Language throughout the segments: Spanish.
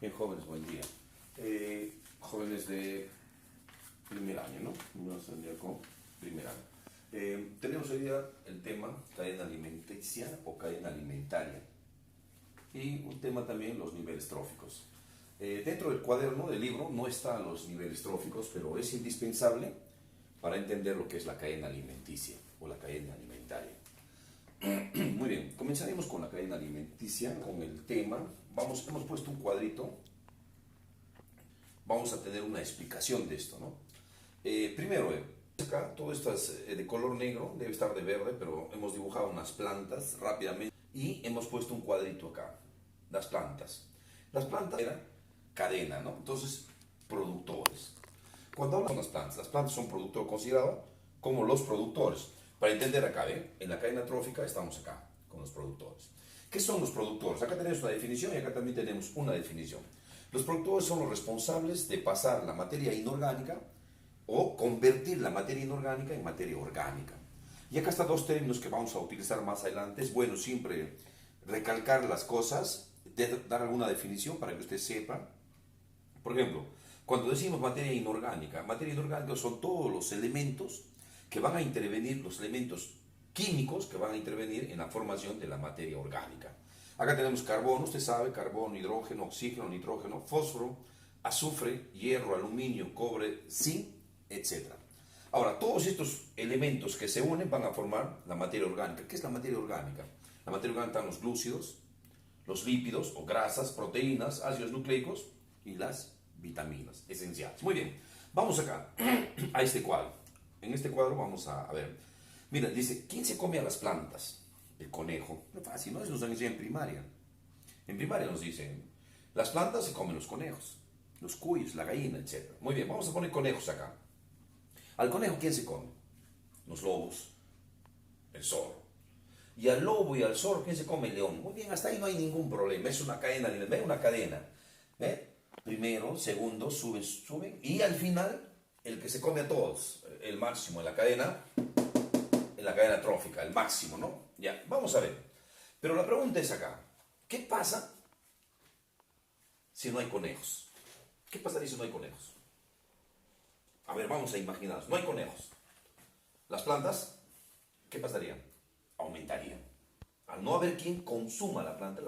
Bien, jóvenes, buen día. Jóvenes de primer año, ¿no? No tendría con primer año. Tenemos hoy día el tema cadena alimenticia o cadena alimentaria. Y un tema también, los niveles tróficos. Dentro del cuaderno del libro no están los niveles tróficos, pero es indispensable para entender lo que es la cadena alimenticia o la cadena alimentaria. Muy bien, comenzaremos con la cadena alimenticia, con el tema. Hemos puesto un cuadrito. Vamos a tener una explicación de esto, ¿no? Primero, acá todo esto es de color negro, debe estar de verde, pero hemos dibujado unas plantas rápidamente y hemos puesto un cuadrito acá, las plantas. Las plantas eran cadena, ¿no? Entonces, productores. Cuando hablamos de las plantas son productores considerados como los productores. Para entender acá, en la cadena trófica estamos acá con los productores. ¿Qué son los productores? Acá tenemos una definición y acá también tenemos una definición. Los productores son los responsables de pasar la materia inorgánica o convertir la materia inorgánica en materia orgánica. Y acá están dos términos que vamos a utilizar más adelante. Es bueno siempre recalcar las cosas, dar alguna definición para que usted sepa. Por ejemplo, cuando decimos materia inorgánica son todos los elementos que van a intervenir, los elementos químicos que van a intervenir en la formación de la materia orgánica. Acá tenemos carbono, usted sabe, carbono, hidrógeno, oxígeno, nitrógeno, fósforo, azufre, hierro, aluminio, cobre, zinc, etc. Ahora, todos estos elementos que se unen van a formar la materia orgánica. ¿Qué es la materia orgánica? La materia orgánica están los glúcidos, los lípidos o grasas, proteínas, ácidos nucleicos y las vitaminas esenciales. Muy bien, vamos acá a este cuadro. En este cuadro vamos a ver. Mira, dice, ¿quién se come a las plantas? El conejo. No es fácil, ¿no? Eso nos han enseñado en primaria. En primaria nos dicen, las plantas se comen los conejos, los cuyes, la gallina, etc. Muy bien, vamos a poner conejos acá. Al conejo, ¿quién se come? Los lobos, el zorro. Y al lobo y al zorro, ¿quién se come? El león. Muy bien, hasta ahí no hay ningún problema. Es una cadena, ¿ve? Una cadena. ¿Ve? Primero, segundo, suben. Y al final, el que se come a todos, el máximo en la cadena trófica, el máximo, ¿no? Ya, vamos a ver. Pero la pregunta es acá, ¿qué pasa si no hay conejos? ¿Qué pasaría si no hay conejos? A ver, vamos a imaginarnos, no hay conejos. Las plantas, ¿qué pasaría? Aumentarían. Al no haber quien consuma la planta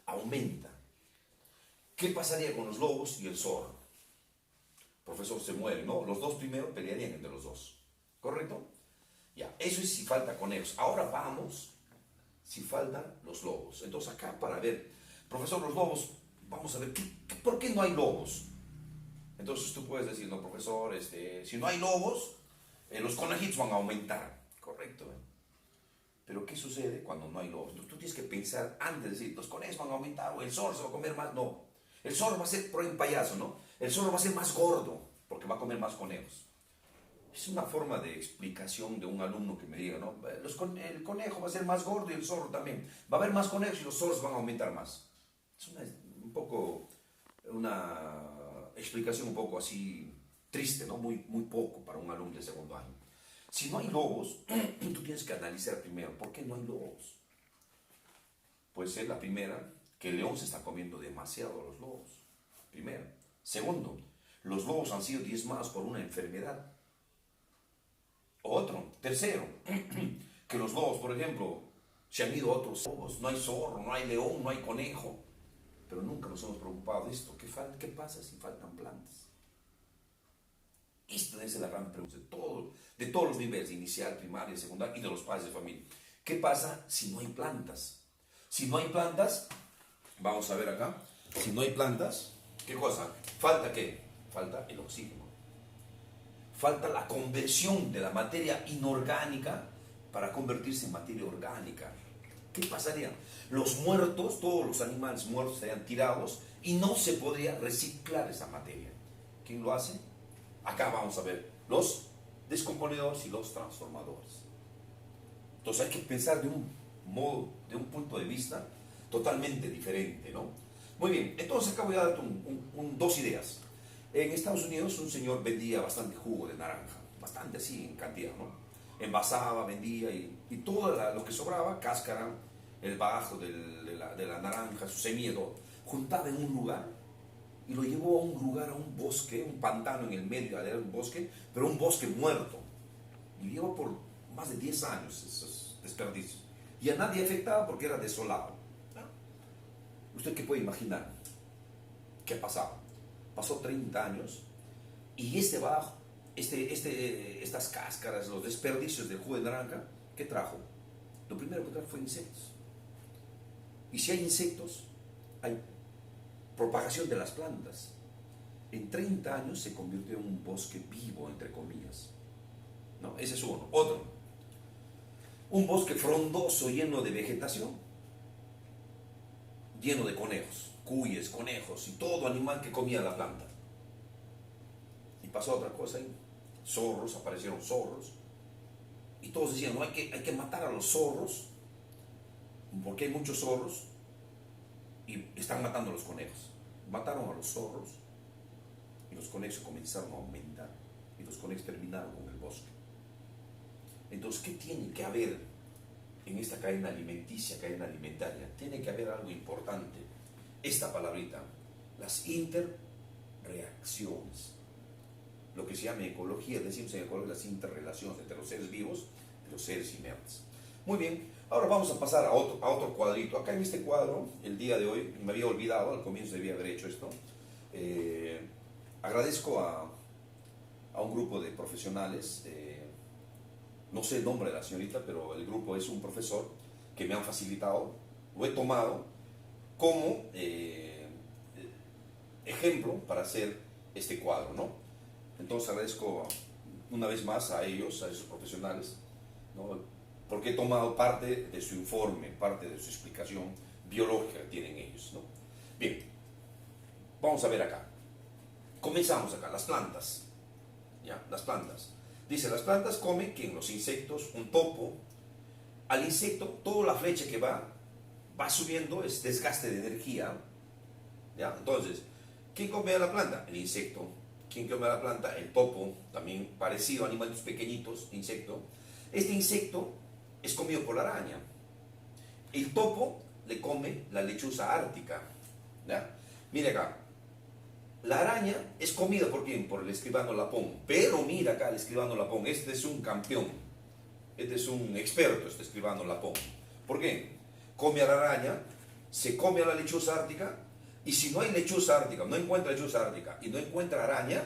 aumenta. ¿Qué pasaría con los lobos y el zorro? Profesor, se mueren, ¿no? Los dos primeros pelearían entre los dos, ¿correcto? Ya, eso es si falta conejos. Ahora vamos si faltan los lobos. Entonces acá para ver, profesor, los lobos, vamos a ver, ¿por qué no hay lobos? Entonces tú puedes decir, no, profesor, si no hay lobos, los conejitos van a aumentar, ¿correcto? Pero ¿qué sucede cuando no hay lobos? Tú tienes que pensar antes de decir, los conejos van a aumentar o el zorro se va a comer más. No, el zorro va a ser, por un payaso, ¿no? El zorro va a ser más gordo porque va a comer más conejos. Es una forma de explicación de un alumno que me diga, ¿no? El conejo va a ser más gordo y el zorro también. Va a haber más conejos y los zorros van a aumentar más. Es una explicación un poco así triste, ¿no? Muy poco para un alumno de segundo año. Si no hay lobos, tú tienes que analizar primero, ¿por qué no hay lobos? Puede ser la primera, que el león se está comiendo demasiado a los lobos. Primero. Segundo, los lobos han sido diezmados por una enfermedad. Otro, tercero, que los lobos, por ejemplo, se han ido a otros lobos, no hay zorro, no hay león, no hay conejo, pero nunca nos hemos preocupado de esto. ¿Qué pasa si faltan plantas? Esta es la gran pregunta de todos los niveles, inicial, primaria, secundaria y de los padres de familia. ¿Qué pasa si no hay plantas? Si no hay plantas, vamos a ver acá, si no hay plantas, ¿qué cosa? ¿Falta qué? Falta el oxígeno. Falta la conversión de la materia inorgánica para convertirse en materia orgánica. ¿Qué pasaría? Los muertos, todos los animales muertos estarían tirados y no se podría reciclar esa materia. ¿Quién lo hace? Acá vamos a ver los descomponedores y los transformadores. Entonces hay que pensar de un punto de vista totalmente diferente, ¿no? Muy bien, entonces acá voy a darte dos ideas. En Estados Unidos un señor vendía bastante jugo de naranja, bastante así en cantidad, ¿no? Envasaba, vendía y todo lo que sobraba, cáscara, el bajo de la naranja, su semilla, todo, juntaba en un lugar y lo llevó a un lugar, a un bosque, un pantano en el medio, era un bosque, pero un bosque muerto. Y llevó por más de 10 años esos desperdicios. Y a nadie afectaba porque era desolado. ¿No? ¿Usted qué puede imaginar? ¿Qué ha pasado? Pasó 30 años y estas cáscaras, los desperdicios del jugo de naranja, ¿qué trajo? Lo primero que trajo fue insectos. Y si hay insectos, hay propagación de las plantas. En 30 años se convirtió en un bosque vivo, entre comillas. ¿No? Ese es uno. Otro, un bosque frondoso lleno de vegetación, lleno de conejos, cuyes, conejos y todo animal que comía la planta. Y pasó otra cosa ahí. Zorros, aparecieron zorros. Y todos decían, no, hay que matar a los zorros, porque hay muchos zorros y están matando a los conejos. Mataron a los zorros y los conejos comenzaron a aumentar. Y los conejos terminaron con el bosque. Entonces, ¿qué tiene que haber en esta cadena alimenticia, cadena alimentaria? Tiene que haber algo importante. Esta palabrita, las interreacciones. Lo que se llama ecología, decimos en ecología las interrelaciones entre los seres vivos y los seres inertes. Muy bien, ahora vamos a pasar a otro cuadrito. Acá en este cuadro, el día de hoy, me había olvidado, al comienzo debía haber hecho esto. Agradezco a un grupo de profesionales, no sé el nombre de la señorita, pero el grupo es un profesor que me han facilitado, lo he tomado como ejemplo para hacer este cuadro, ¿no? Entonces agradezco una vez más a ellos, a esos profesionales, ¿no? Porque he tomado parte de su informe, parte de su explicación biológica que tienen ellos, ¿no? Bien, vamos a ver acá. Comenzamos acá, las plantas. ¿Ya? Las plantas. Dice, las plantas comen, ¿quién? Los insectos, un topo. Al insecto, toda la flecha que va subiendo, es desgaste de energía. ¿Ya? Entonces, ¿quién come a la planta? El insecto. ¿Quién come a la planta? El topo, también parecido a animales pequeñitos, insecto. Este insecto es comido por la araña. El topo le come la lechuza ártica. ¿Ya? Mire acá. La araña es comida por quién? Por el escribano Lapón. Pero mira acá el escribano Lapón. Este es un campeón. Este es un experto, este escribano Lapón. ¿Por qué? Come a la araña, se come a la lechuza ártica. Y si no hay lechuza ártica, no encuentra lechuza ártica y no encuentra araña,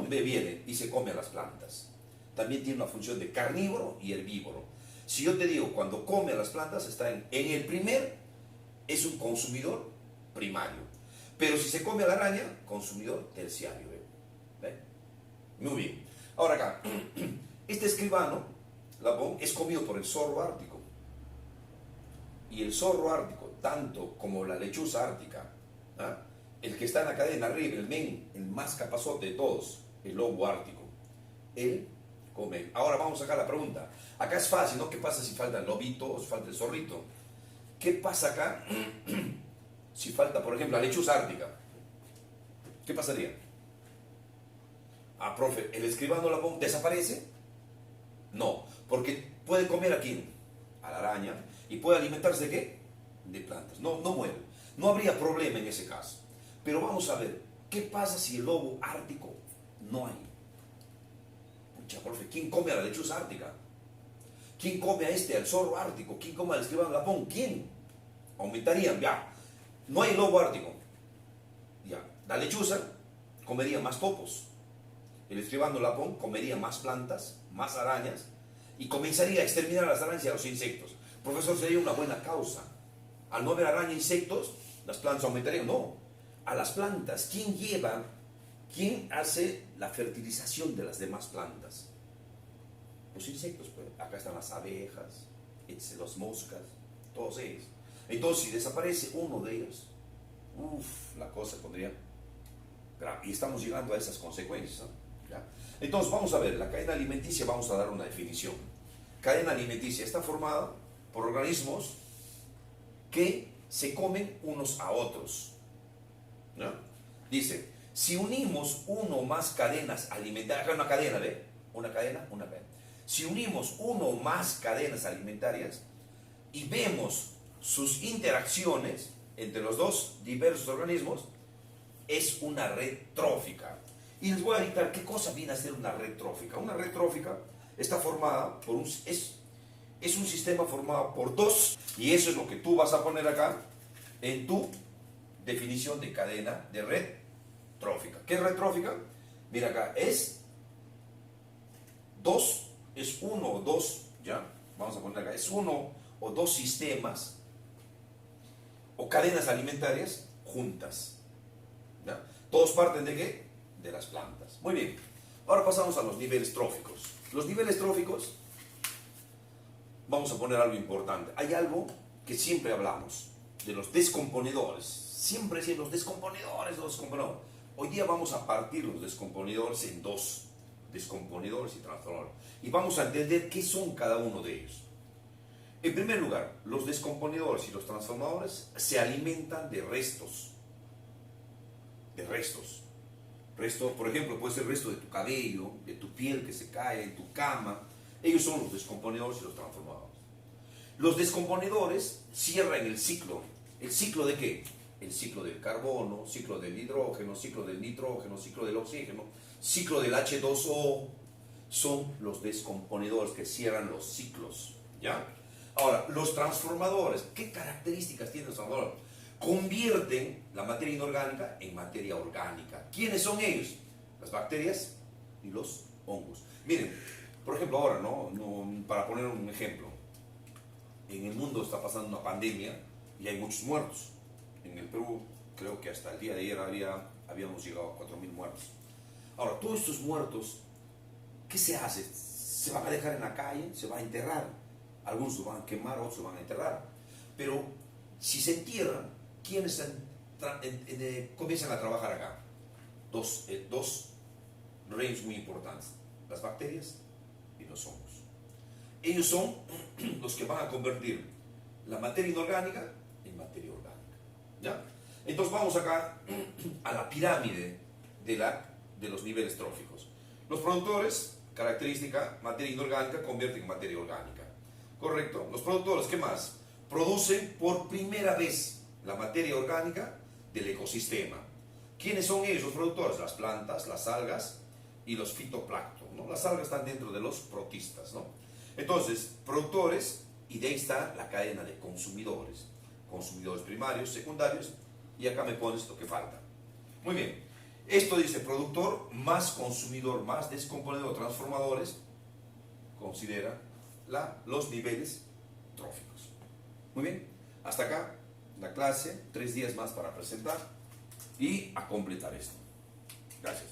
viene y se come a las plantas. También tiene una función de carnívoro y herbívoro. Si yo te digo, cuando come a las plantas, está en el primer, es un consumidor primario. Pero si se come a la araña, consumidor terciario. ¿Ve? Muy bien. Ahora acá, este escribano, Lapón, es comido por el zorro ártico. Y el zorro ártico, tanto como la lechuza ártica, ¿ah? El que está en la cadena arriba, el más capazote de todos, el lobo ártico, él come. Ahora vamos a sacar la pregunta. Acá es fácil, ¿no? ¿Qué pasa si falta el lobito o si falta el zorrito? ¿Qué pasa acá si falta, por ejemplo, la lechuza ártica? ¿Qué pasaría? Ah, profe, ¿el escribano Lapón desaparece? No, porque puede comer a quién? A la araña. ¿Y puede alimentarse de qué? De plantas. No muere. No habría problema en ese caso. Pero vamos a ver, ¿qué pasa si el lobo ártico no hay? Pucha, profe, ¿quién come a la lechuza ártica? ¿Quién come al zorro ártico? ¿Quién come al escribano Lapón? ¿Quién? Aumentarían, ya. No hay lobo ártico. Ya. La lechuza comería más topos. El escribano Lapón comería más plantas, más arañas, y comenzaría a exterminar a las arañas y a los insectos. Profesor, sería una buena causa. Al no haber araña e insectos, las plantas aumentarían. No. A las plantas, ¿quién hace la fertilización de las demás plantas? Los insectos, pues. Acá están las abejas, las moscas, todos ellos. Entonces, si desaparece uno de ellos, la cosa pondría grave. Y estamos llegando a esas consecuencias, ¿no? ¿Ya? Entonces, vamos a ver, la cadena alimenticia, vamos a dar una definición. Cadena alimenticia está formada por organismos que se comen unos a otros. ¿No? Dice, si unimos uno o más cadenas alimentarias, acá una cadena, ¿ve? Una cadena. Si unimos uno o más cadenas alimentarias y vemos sus interacciones entre los dos diversos organismos, es una red trófica. Y les voy a dictar qué cosa viene a ser una red trófica. Una red trófica está formada por es un sistema formado por dos, y eso es lo que tú vas a poner acá en tu definición de cadena de red trófica. ¿Qué es red trófica? Mira acá, es dos, es uno o dos, ya, vamos a poner acá, es uno o dos sistemas o cadenas alimentarias juntas. ¿Ya? Todos parten de qué? De las plantas. Muy bien, ahora pasamos a los niveles tróficos. Los niveles tróficos, vamos a poner algo importante. Hay algo que siempre hablamos, de los descomponedores. Siempre los descomponedores, los descomponedores. Hoy día vamos a partir los descomponedores en dos, descomponedores y transformadores. Y vamos a entender qué son cada uno de ellos. En primer lugar, los descomponedores y los transformadores se alimentan de restos. De restos. Resto, por ejemplo, puede ser resto de tu cabello, de tu piel que se cae, en tu cama. Ellos son los descomponedores y los transformadores. Los descomponedores cierran el ciclo. ¿El ciclo de qué? El ciclo del carbono, ciclo del hidrógeno, ciclo del nitrógeno, ciclo del oxígeno, ciclo del H2O. Son los descomponedores que cierran los ciclos. ¿Ya? Ahora, los transformadores, ¿qué características tienen los transformadores? Convierten la materia inorgánica en materia orgánica. ¿Quiénes son ellos? Las bacterias y los hongos. Miren, por ejemplo, ahora, para poner un ejemplo, en el mundo está pasando una pandemia y hay muchos muertos. En el Perú, creo que hasta el día de ayer habíamos llegado a 4.000 muertos. Ahora, todos estos muertos, ¿qué se hace? ¿Se van a dejar en la calle? ¿Se van a enterrar? Algunos se van a quemar, otros se van a enterrar. Pero si se entierran, ¿quiénes comienzan a trabajar acá? Dos reinos muy importantes: las bacterias y los hongos. Ellos son los que van a convertir la materia inorgánica en materia orgánica. ¿Ya? Entonces vamos acá a la pirámide de los niveles tróficos. Los productores, característica, materia inorgánica, convierten en materia orgánica. ¿Correcto? Los productores, ¿qué más? Producen por primera vez la materia orgánica del ecosistema. ¿Quiénes son ellos, los productores? Las plantas, las algas y los fitoplancton, ¿no? Las algas están dentro de los protistas, ¿no? Entonces, productores, y de ahí está la cadena de consumidores. Consumidores primarios, secundarios, y acá me pones lo que falta. Muy bien, esto dice productor más consumidor más descomponedor transformadores, considera los niveles tróficos. Muy bien, hasta acá la clase, 3 días más para presentar y a completar esto. Gracias.